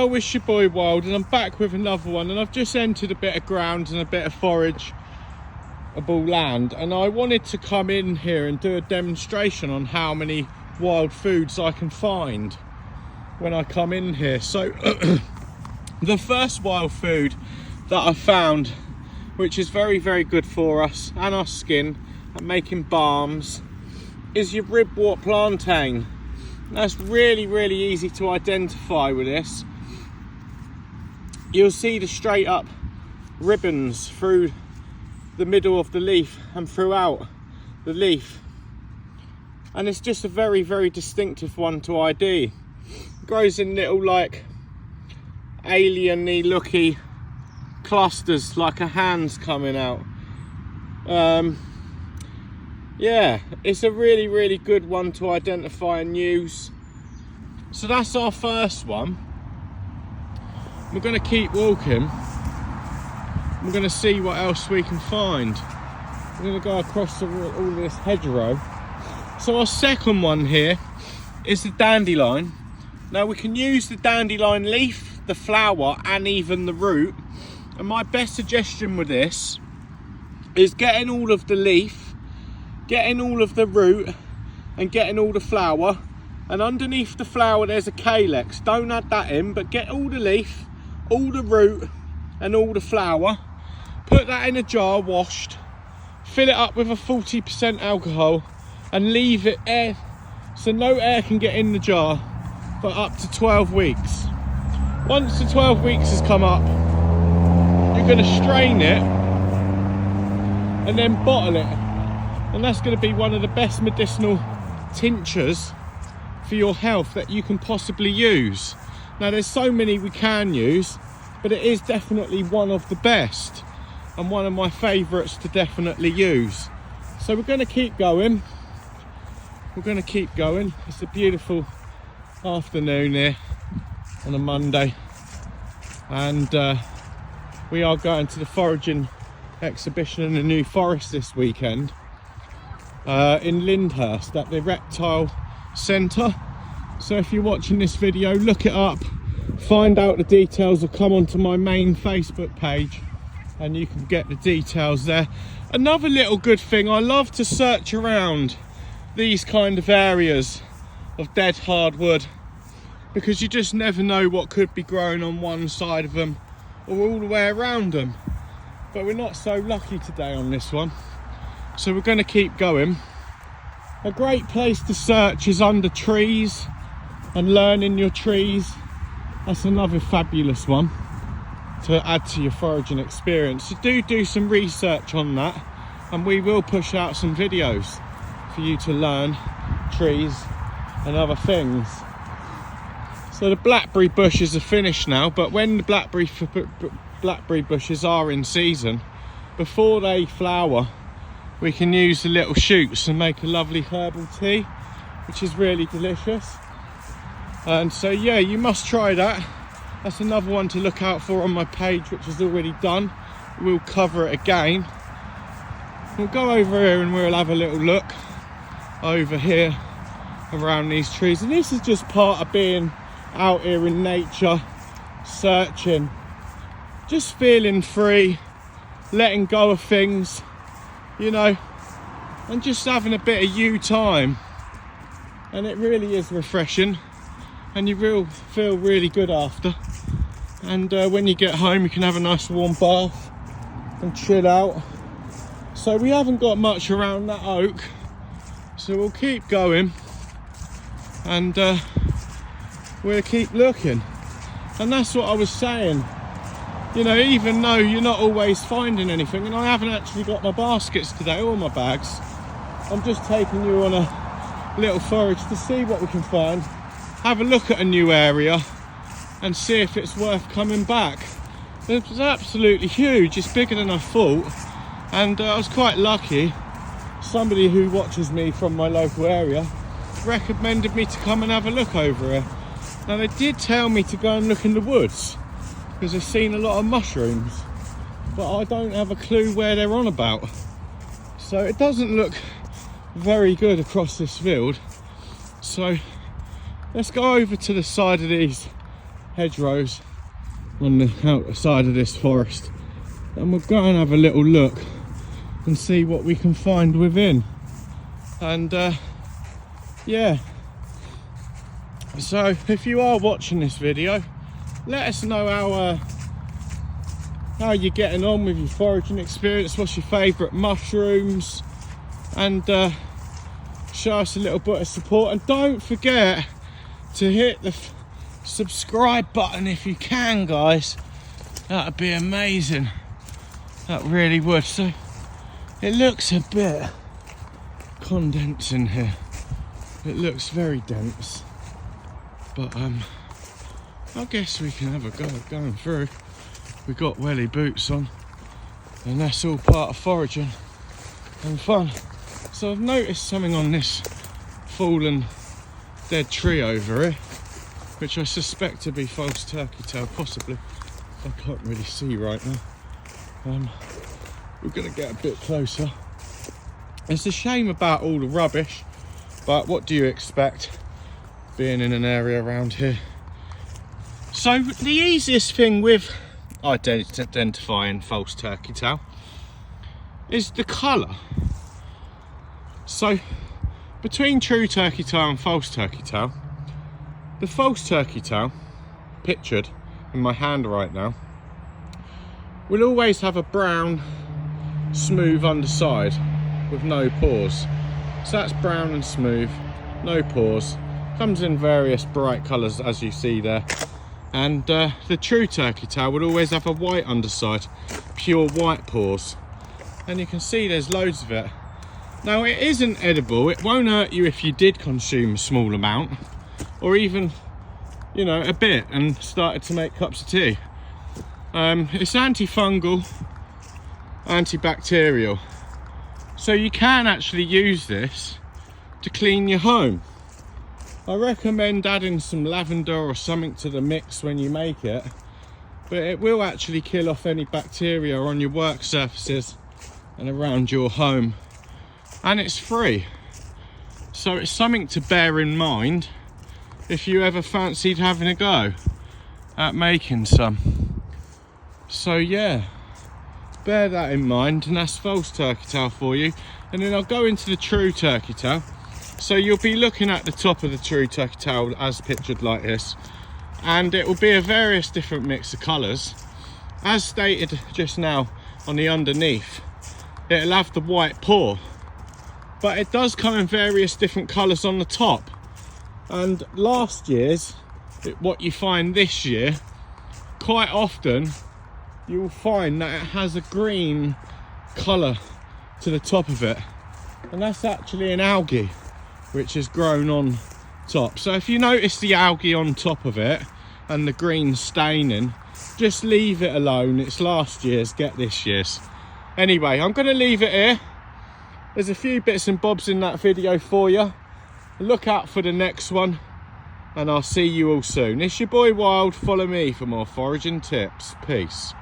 Hello, it's your boy Wild, and I'm back with another one, and I've just entered a bit of ground and a bit of forageable land, and I wanted to come in here and do a demonstration on how many wild foods I can find when I come in here. So the first wild food that I found, which is very, very good for us and our skin and making balms, is your ribwort plantain. That's really, really easy to identify with this. You'll see the straight up ribbons through the middle of the leaf and throughout the leaf, and it's just a very, very distinctive one to ID. It grows in little like alien-y looky clusters, like a hand's coming out. Yeah, it's a really, really good one to identify and use. So that's our first one. We're going to keep walking. We're going to see what else we can find. We're going to go across all this hedgerow. So our second one here is the dandelion. Now we can use the dandelion leaf, the flower, and even the root. And my best suggestion with this is getting all of the leaf, getting all of the root, and getting all the flower. And underneath the flower there's a calyx. Don't add that in, but get all the leaf, all the root, and all the flower. Put that in a jar, washed, fill it up with a 40% alcohol, and leave it air, so no air can get in the jar, for up to 12 weeks. Once the 12 weeks has come up, you're going to strain it and then bottle it. And that's going to be one of the best medicinal tinctures for your health that you can possibly use. Now there's so many we can use, but it is definitely one of the best and one of my favourites to definitely use. So we're going to keep going. We're going to keep going. It's a beautiful afternoon here on a Monday, and we are going to the foraging exhibition in the New Forest this weekend. In Lyndhurst at the Reptile Centre. So if you're watching this video, look it up, find out the details, or come onto my main Facebook page and you can get the details there. Another little good thing, I love to search around these kind of areas of dead hardwood, because you just never know what could be growing on one side of them or all the way around them. But we're not so lucky today on this one. So we're going to keep going. A great place to search is under trees and learning your trees. That's another fabulous one to add to your foraging experience. So do some research on that, and we will push out some videos for you to learn trees and other things. So the blackberry bushes are finished now, but when the blackberry bushes are in season, before they flower, we can use the little shoots and make a lovely herbal tea, which is really delicious. And so yeah, you must try that. That's another one to look out for on my page, which is already done. We'll cover it again. We'll go over here and we'll have a little look over here around these trees. And this is just part of being out here in nature, searching, just feeling free, letting go of things, you know, and just having a bit of you time. And it really is refreshing, and you will feel really good after. And when you get home, you can have a nice warm bath and chill out. So we haven't got much around that oak, so we'll keep going, and we'll keep looking. And that's what I was saying, you know, even though you're not always finding anything, and I haven't actually got my baskets today or my bags, I'm just taking you on a little forage to see what we can find, have a look at a new area and see if it's worth coming back. It was absolutely huge, it's bigger than I thought, and I was quite lucky. Somebody who watches me from my local area recommended me to come and have a look over here. Now they did tell me to go and look in the woods, because I've seen a lot of mushrooms, but I don't have a clue where they're on about. So it doesn't look very good across this field. So let's go over to the side of these hedgerows on the outside of this forest, and we'll go and have a little look and see what we can find within. And yeah, so if you are watching this video, let us know how you're getting on with your foraging experience. What's your favourite mushrooms? And show us a little bit of support, and don't forget to hit the subscribe button if you can, guys. That'd be amazing, that really would. So it looks a bit condensed in here, it looks very dense, but I guess we can have a go at going through. We got welly boots on, and that's all part of foraging and fun. So I've noticed something on this fallen dead tree over here, which I suspect to be false turkey tail, possibly. I can't really see right now. We're gonna get a bit closer. It's a shame about all the rubbish, but what do you expect being in an area around here? So the easiest thing with identifying false turkey tail is the colour. So between true turkey tail and false turkey tail, the false turkey tail, pictured in my hand right now, will always have a brown, smooth underside with no pores. So that's brown and smooth, no pores. Comes in various bright colours as you see there. And the true turkey tail would always have a white underside, pure white pores. And you can see there's loads of it. Now it isn't edible, it won't hurt you if you did consume a small amount, or even, you know, a bit, and started to make cups of tea. It's antifungal, antibacterial, so you can actually use this to clean your home. I recommend adding some lavender or something to the mix when you make it, but it will actually kill off any bacteria on your work surfaces and around your home, and it's free. So it's something to bear in mind if you ever fancied having a go at making some. So yeah, bear that in mind, and that's false turkey tail for you. And then I'll go into the true turkey tail. So you'll be looking at the top of the true turkey tail as pictured like this, and it will be a various different mix of colours. As stated just now on the underneath, it'll have the white paw, but it does come in various different colours on the top. And last year's, what you find this year, quite often you'll find that it has a green colour to the top of it, and that's actually an algae which has grown on top. So if you notice the algae on top of it and the green staining, just leave it alone. It's last year's, get this year's. Anyway, I'm going to leave it here. There's a few bits and bobs in that video for you. Look out for the next one, and I'll see you all soon. It's your boy Wild. Follow me for more foraging tips. Peace.